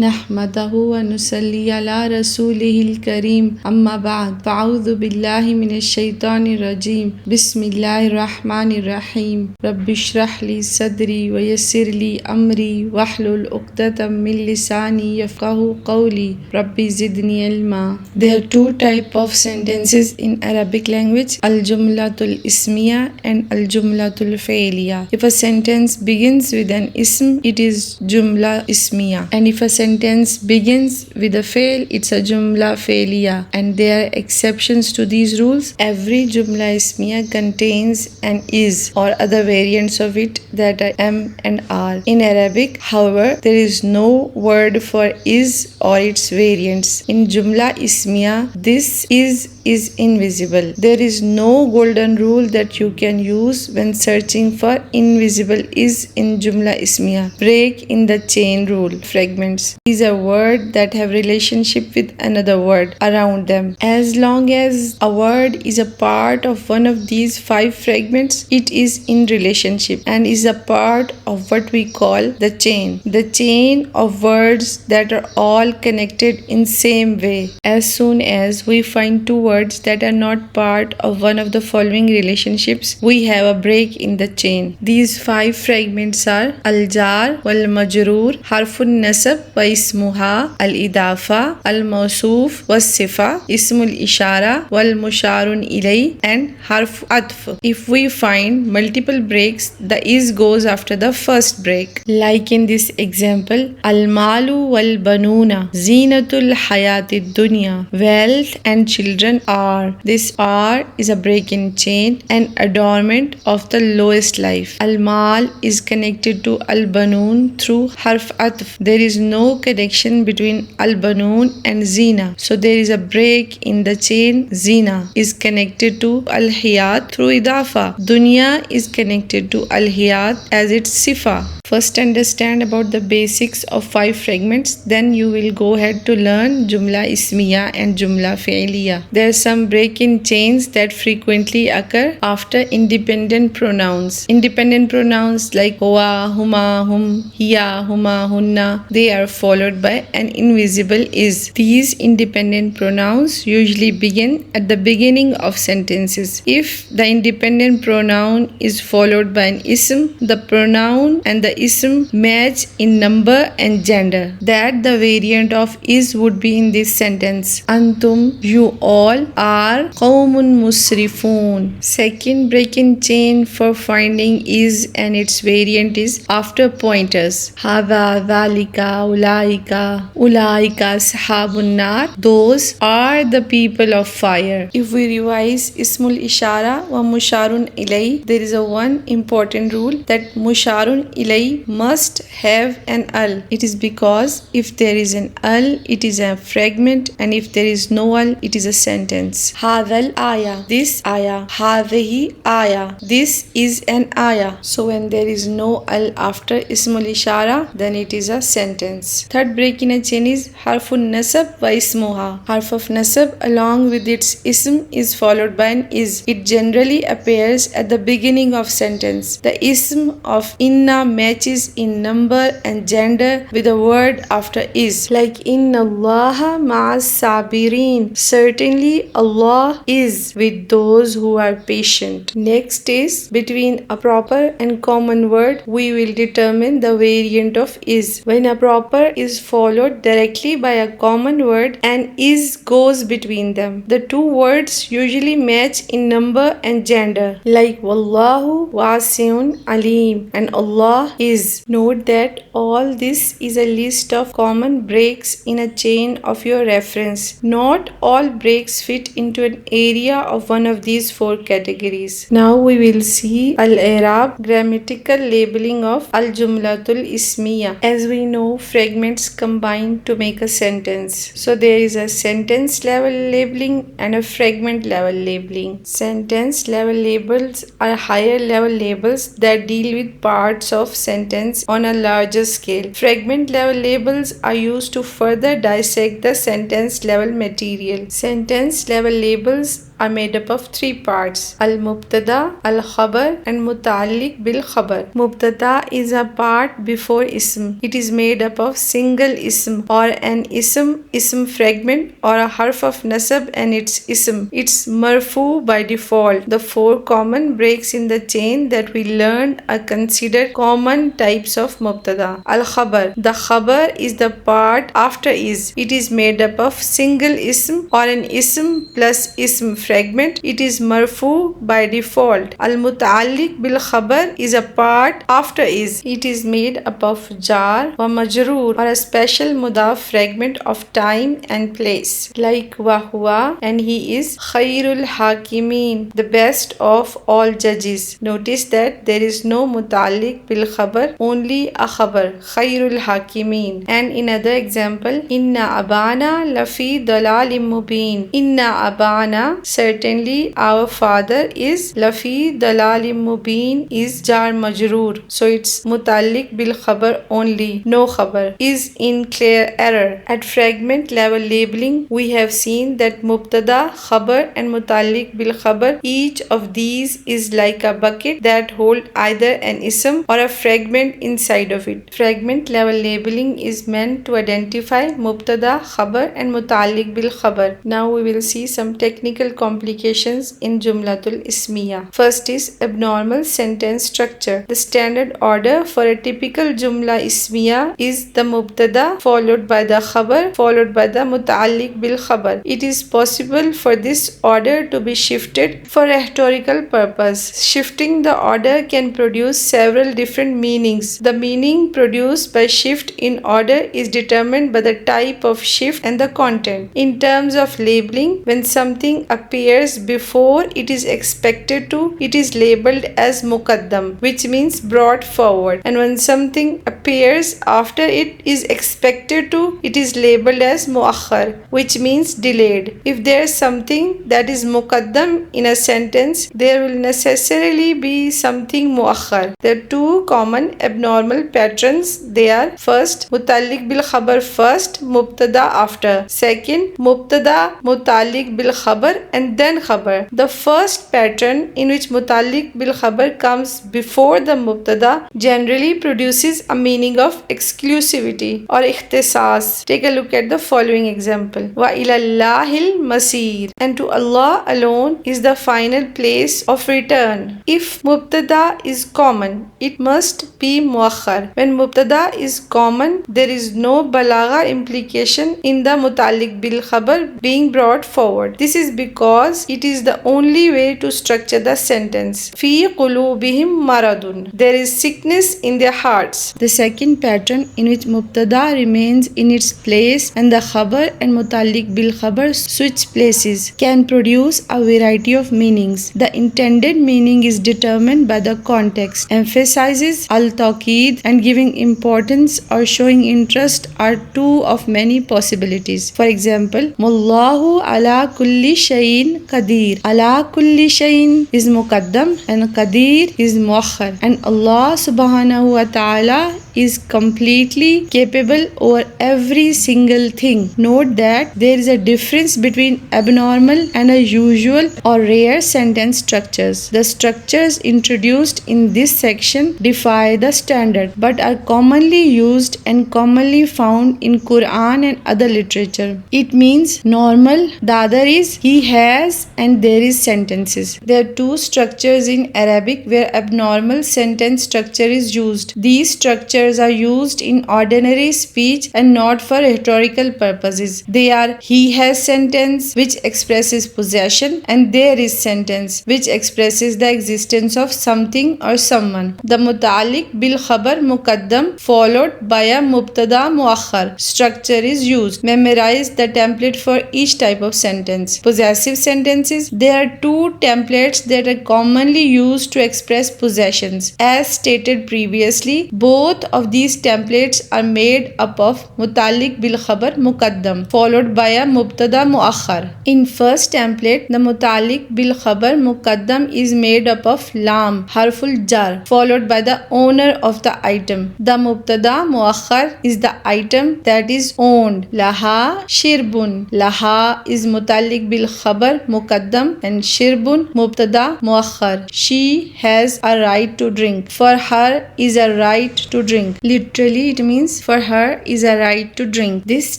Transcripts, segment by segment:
नहमदहु व नुसल्ली अला रसूलिहिल करीम अम्मा बाद फ़अऊज़ु बिल्लाहि मिनश शैतानिर रजीम बिस्मिल्लाहिर रहमानिर रहीम रब्बिश्रह ली सदरी व यस्सिर ली अमरी वहलुल उक़दतम मिन लिसानी यफ़क़हू क़ौली rabbi ज़िदनी इल्मा. There are two types of sentences in Arabic language, al-jumlatul ismiya and al-jumlatul fi'liya. If a sentence begins with an ism, it is jumla ismiya, and if a sentence begins with a fail, it's a jumla failiya, and there are exceptions to these rules. Every jumla ismiya contains an is or other variants of it that are am and are. In Arabic, however, there is no word for is or its variants. In jumla ismiya, this is invisible. There is no golden rule that you can use when searching for invisible is in jumla ismiya. Break in the chain rule. Fragments. These are words that have relationship with another word around them. As long as a word is a part of one of these 5 fragments, it is in relationship and is a part of what we call the chain. The chain of words that are all connected in same way. As soon as we find 2 words that are not part of one of the following relationships, we have a break in the chain. These 5 fragments are al-jar wal-majroor, harfun nasab wa ismuha, al-idafa, al-mawsuf was-sifa, ismul ishara wal-musharun ilay, and harf atf. If we find multiple breaks, the is goes after the first break. Like in this example, al-malu wal-banuna zinatul hayatid dunya. Wealth and children are. This are is a break in chain and adornment of the lowest life. Al-mal is connected to al-banun through harf atf. There is no connection between al-banun and zina, so there is a break in the chain. Zina is connected to al-hayat through idafa. Dunya is connected to al-hayat as its sifa. First understand about the basics of 5 fragments, then you will go ahead to learn jumla ismiya and jumla fi'liya. There are some break in chains that frequently occur after independent pronouns. Independent pronouns like huwa, huma, hum, hiya, huma, hunna, they are followed by an invisible is. These independent pronouns usually begin at the beginning of sentences. If the independent pronoun is followed by an ism, the pronoun and the ism match in number and gender. That the variant of is would be in this sentence. Antum, you all, are qawmun musrifun. Second break in chain for finding is and its variant is after pointers. Hada, dhalika, ulaika, ulaika ashabun nar. Those are the people of fire. If we revise ismul ishara wa musharun ilay, there is a one important rule that musharun ilay must have an al. It is because if there is an al, it is a fragment, and if there is no al, it is a sentence. Hadhal ayah, this ayah. Hadhihi ayah, this is an ayah. So when there is no al after ismul ishara, then it is a sentence. Third break in a chain is harfun nasab wa ismuha. Harf of nasab along with its ism is followed by an is. It generally appears at the beginning of sentence. The ism of inna matches in number and gender with a word after is, like inna allaha ma'as sabirin. Certainly Allah is with those who are patient. Next is between a proper and common word, we will determine the variant of is. When a proper is followed directly by a common word and is goes between them, the 2 words usually match in number and gender, like wallahu wasi'un alim and Allah is. Note that all this is a list of common breaks in a chain of your reference. Not all breaks fit into an area of one of these 4 categories. Now we will see al-i'rab, grammatical labeling of al-jumlatul ismiya. As we know, fragments combine to make a sentence. So there is a sentence level labeling and a fragment level labeling. Sentence level labels are higher level labels that deal with parts of sentence on a larger scale. Fragment level labels are used to further dissect the sentence level material. Sentence level labels are made up of three parts: al-mubtada, al-khabar, and muta'alliq bil-khabar. Mubtada is a part before ism. It is made up of single ism or an ism fragment, or a harf of nasab and its ism. It's marfu by default. The four common breaks in the chain that we learned are considered common types of mubtada. Al-khabar. The khabar is the part after is. It is made up of single ism or an ism plus ism fragment. It is marfu by default. Al-muta'alliq bil khabar is a part after is. It is made up of jar wa majroor, or a special mudaf fragment of time and place, like wa huwa, and he is khairul hakimin, the best of all judges. Notice that there is no muta'alliq bil khabar, only a khabar, khairul hakimin. And in other example, inna abana lafi dalalim mubin. Inna abana, certainly our father, is lafi dalalim mubin is jar majroor, so it's muta'alliq bil khabar only, no khabar, is in clear error. At fragment level labeling, we have seen that mubtada, khabar, and muta'alliq bil khabar, each of these is like a bucket that hold either an ism or a fragment inside of it. Fragment level labeling is meant to identify mubtada, khabar, and muta'alliq bil khabar. Now we will see some technical complications in Jumlatul Ismiya. First is abnormal sentence structure. The standard order for a typical Jumla Ismiya is the mubtada followed by the khabar followed by the muta'alliq bil khabar. It is possible for this order to be shifted for rhetorical purpose. Shifting the order can produce several different meanings. The meaning produced by shift in order is determined by the type of shift and the content. In terms of labeling, when something appears before it is expected to, it is labeled as muqaddam, which means brought forward, and when something appears after it is expected to, it is labeled as muakhar, which means delayed. If there is something that is muqaddam in a sentence, there will necessarily be something muakhar. There are two common abnormal patterns. They are: first, muta'alliq bil khabar first, mubtada after; second, mubtada muta'alliq bil khabar and then khabar. The first pattern, in which muta'alliq bil khabar comes before the mubtada, generally produces a meaning of exclusivity or ikhtisas. Take a look at the following example. Wa ilallahil masir, and to Allah alone is the final place of return. If mubtada is common, it must be muakhar. When mubtada is common, there is no balagha implication in the muta'alliq bil khabar being brought forward. This is because it is the only way to structure the sentence. Fi qulubihim maradun, there is sickness in their hearts. The second pattern, in which mubtada remains in its place and the khabar and muta'alliq bil khabar switch places, can produce a variety of meanings. The intended meaning is determined by the context. Emphasizes, al-taqeed, and giving importance or showing interest are two of many possibilities. For example, Wallahu ala kulli shayin qadir. Ala kulli shayin is muqaddam and qadir is muakhar, and Allah subhanahu wa ta'ala is completely capable over every single thing. Note that there is a difference between abnormal and a usual or rare sentence structures. The structures introduced in this section defy the standard but are commonly used and commonly found in Quran and other literature. It means normal, the other is he has, and there is sentences. There are two structures in Arabic where abnormal sentence structure is used. These structures are used in ordinary speech and not for rhetorical purposes. They are he has sentence, which expresses possession, and there is sentence, which expresses the existence of something or someone. The muta'alliq bil khabar muqaddam followed by a mubtada muakhar structure is used. Memorize the template for each type of sentence. Possessive sentences. There are two templates that are commonly used to express possessions. As stated previously, both of these templates are made up of mutalik bil khabar muqaddam followed by a mubtada muakhar. In first template, the mutalik bil khabar muqaddam is made up of lam harful jar followed by the owner of the item. The mubtada muakhar is the item that is owned. Laha shirbun. Laha is mutalik bil khabar muqaddam and shirbun mubtada muakhar. She has a right to drink. For her is a right to drink. Literally it means for her is a right to drink. This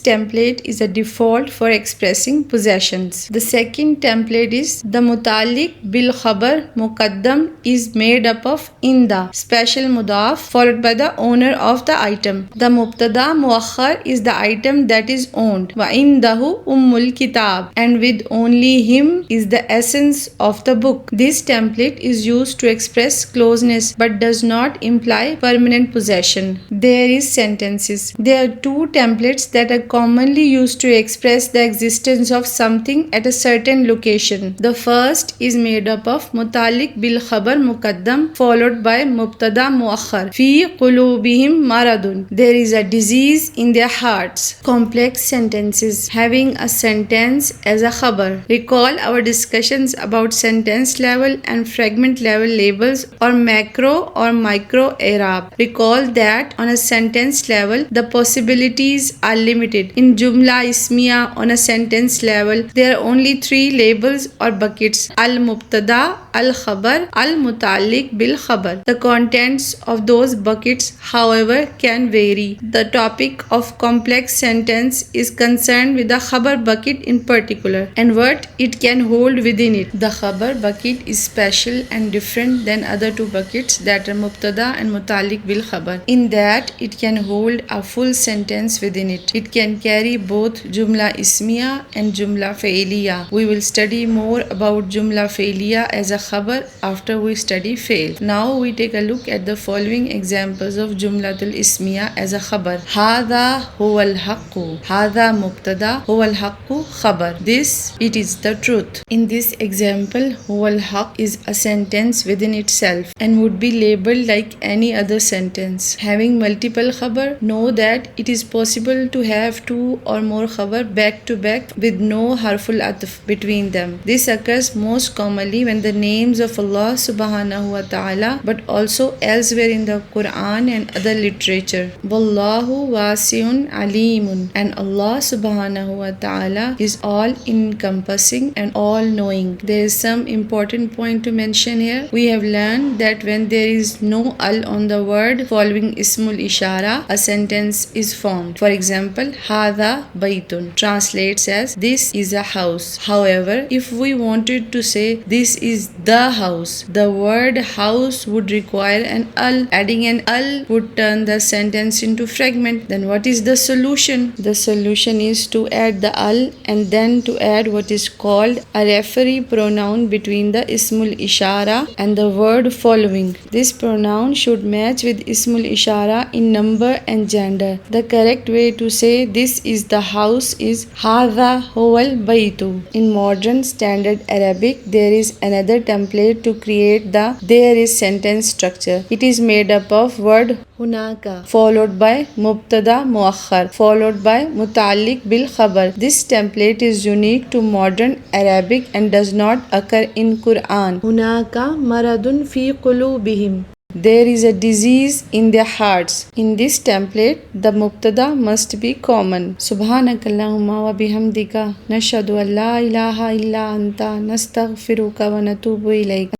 template is a default for expressing possessions. The second template is the mutalik bil khabar muqaddam is made up of inda special mudaf followed by the owner of the item. The mubtada muakhar is the item that is owned. Wa indahu ummul kitab, and with only him is the essence of the book. This template is used to express closeness but does not imply permanent possession. There is sentences. There are two templates that are commonly used to express the existence of something at a certain location. The first is made up of mutalik bil khabar muqaddam followed by mubtada muakhar. Fi qulubihim maradun. There is a disease in their hearts. Complex sentences having a sentence as a khabar. Recall our discussions about sentence level and fragment level labels or macro or micro i'rab. Recall that on a sentence level the possibilities are limited. In jumla ismiya on a sentence level there are only three labels or buckets: al mubtada, al khabar, al mutalik bil khabar. The contents of those buckets however can vary. The topic of complex sentence is concerned with the khabar bucket in particular and what it can hold within it. The khabar bucket is special and different than other two buckets that are mubtada and mutalik bil khabar in that it can hold a full sentence within it. It can carry both jumla ismiya and jumla failiya. We will study more about jumla failiya as a khabar after we study fail. Now we take a look at the following examples of jumlatul ismiya as a khabar. Hadha huwa al-haqqu. Hadha mubtada, huwa al-haqqu khabar. This, it is the truth. In this example, huwa al-haqq is a sentence within itself and would be labeled like any other sentence. Having multiple khabar, know that it is possible to have two or more khabar back to back with no harful atf between them. This occurs most commonly when the names of Allah subhanahu wa ta'ala but also elsewhere in the Quran and other literature. Wallahu wasi'un alimun, and Allah subhanahu wa ta'ala is all encompassing and all knowing. There is some important point to mention here. We have learned that when there is no al on the word following ismul ishara, a sentence is formed. For example, hadha baytun translates as this is a house. However, if we wanted to say this is the house, the word house would require an al. Adding an al would turn the sentence into fragment. Then what is the solution? The solution is to add the al and then to add what is called a referee pronoun between the ismul ishara and the word following. This pronoun should match with ismul ishara in number and gender. The correct way to say this is the house is hadha huwal baytu. In modern standard Arabic, there is another template to create the there is sentence structure. It is made up of word hunaka followed by mubtada muakhar followed by mutalik bil khabar. This template is unique to modern Arabic and does not occur in Quran. Hunaka maradun fi qulubihim. There is a disease in their hearts. In this template, the mubtada must be common. Subhanakallahumma wa bihamdika nashhadu an la ilaha illa anta nastaghfiruka wa natubu ilayk.